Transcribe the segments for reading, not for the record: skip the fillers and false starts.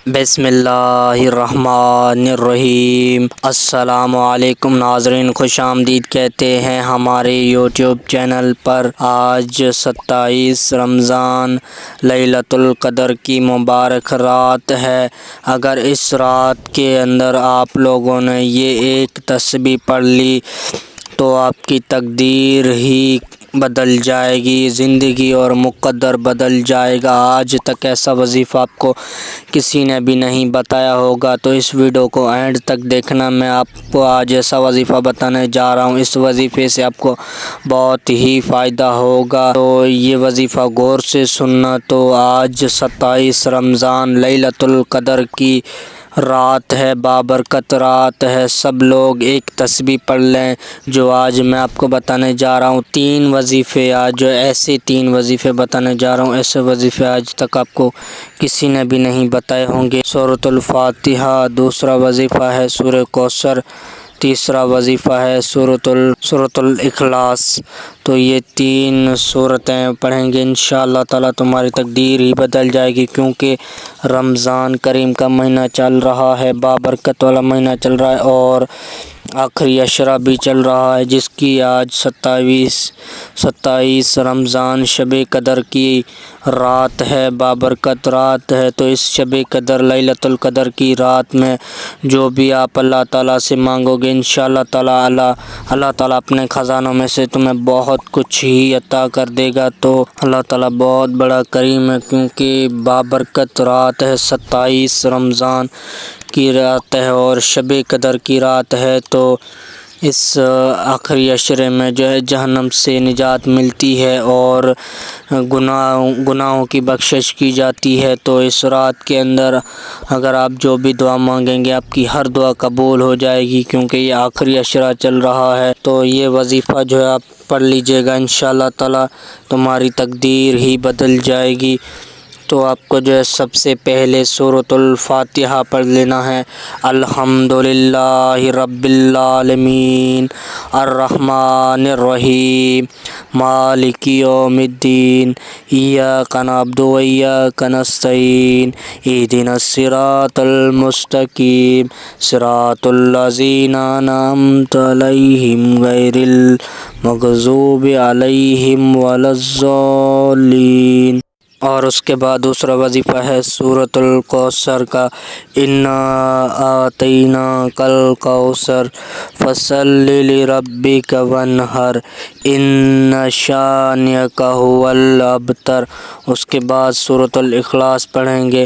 بسم اللہ الرحمن الرحیم۔ السلام علیکم ناظرین، خوش آمدید کہتے ہیں ہمارے یوٹیوب چینل پر۔ آج 27 رمضان لیلۃ القدر کی مبارک رات ہے۔ اگر اس رات کے اندر آپ لوگوں نے یہ ایک تسبیح پڑھ لی تو آپ کی تقدیر ہی بدل جائے گی، زندگی اور مقدر بدل جائے گا۔ آج تک ایسا وظیفہ آپ کو کسی نے بھی نہیں بتایا ہوگا، تو اس ویڈیو کو اینڈ تک دیکھنا۔ میں آپ کو آج ایسا وظیفہ بتانے جا رہا ہوں، اس وظیفے سے آپ کو بہت ہی فائدہ ہوگا، تو یہ وظیفہ غور سے سننا۔ تو آج 27 رمضان لیلۃ القدر کی رات ہے، بابرکت رات ہے۔ سب لوگ ایک تسبیح پڑھ لیں جو آج میں آپ کو بتانے جا رہا ہوں۔ 3 وظیفے آج ایسے 3 وظیفے بتانے جا رہا ہوں، ایسے وظیفے آج تک آپ کو کسی نے بھی نہیں بتائے ہوں گے۔ سورۃ الفاتحہ دوسرا وظیفہ ہے، سورہ کوثر تیسرا وظیفہ ہے، سورۃ الاخلاص۔ تو یہ 3 سورتیں پڑھیں گے، انشاءاللہ تعالیٰ تمہاری تقدیر ہی بدل جائے گی، کیونکہ رمضان کریم کا مہینہ چل رہا ہے، بابرکت والا مہینہ چل رہا ہے، اور آخری عشرہ بھی چل رہا ہے، جس کی آج 27 رمضان شب قدر کی رات ہے، بابرکت رات ہے۔ تو اس شب قدر لیلۃ القدر کی رات میں جو بھی آپ اللہ تعالیٰ سے مانگو گے، انشاءاللہ تعالیٰ اللہ تعالیٰ اپنے خزانوں میں سے تمہیں بہت کچھ ہی عطا کر دے گا۔ تو اللہ تعالیٰ بہت بڑا کریم ہے، کیونکہ بابرکت رات ہے، 27 رمضان کی رات ہے اور شب قدر کی رات ہے۔ تو اس آخری عشرے میں جو ہے جہنم سے نجات ملتی ہے اور گناہوں کی بخشش کی جاتی ہے۔ تو اس رات کے اندر اگر آپ جو بھی دعا مانگیں گے، آپ کی ہر دعا قبول ہو جائے گی، کیونکہ یہ آخری عشرہ چل رہا ہے۔ تو یہ وظیفہ جو ہے آپ پڑھ لیجئے گا، انشاءاللہ تعالیٰ تمہاری تقدیر ہی بدل جائے گی۔ تو آپ کو جو ہے سب سے پہلے سورۃ الفاتحہ پڑھ لینا ہے۔ الحمدللہ رب العالمین الرحمن الرحیم مالک یوم الدین ایاک نعبد و ایاک نستعین اہدنا الصراط المستقیم صراط الذین انعمت علیہم غیر المغضوب علیہم ولا الضالین۔ اور اس کے بعد دوسرا وظیفہ ہے سورۃ الکوثر کا۔ انا اعطیناک الکوثر فصل لربک وانحر ان شانئک ھو الابتر۔ اس کے بعد سورۃ الاخلاص پڑھیں گے۔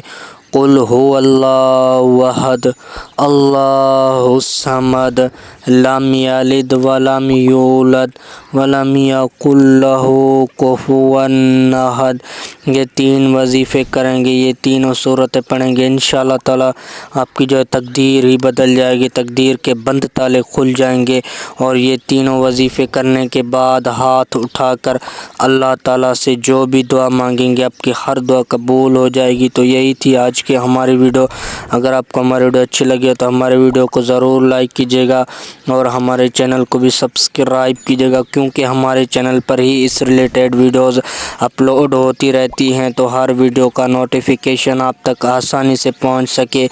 قل ھو اللہ احد اللہ الصمد لم یلد ولم یولد ولم یکن لہ کفوا احد۔ یہ 3 وظیفے کریں گے، یہ تینوں سورتیں پڑھیں گے، انشاءاللہ تعالیٰ آپ کی جو ہے تقدیر ہی بدل جائے گی، تقدیر کے بند تالے کھل جائیں گے۔ اور یہ تینوں وظیفے کرنے کے بعد ہاتھ اٹھا کر اللہ تعالیٰ سے جو بھی دعا مانگیں گے، آپ کی ہر دعا قبول ہو جائے گی۔ تو یہی تھی آج کی ہماری ویڈیو۔ اگر آپ کو ہماری ویڈیو اچھی لگی تو ہمارے ویڈیو کو ضرور لائک کیجیے گا اور ہمارے چینل کو بھی سبسکرائب کیجیے گا، کیونکہ ہمارے چینل پر ہی اس ریلیٹڈ ویڈیوز اپلوڈ ہوتی رہتی ہیں، تو ہر ویڈیو کا نوٹیفیکیشن آپ تک آسانی سے پہنچ سکے۔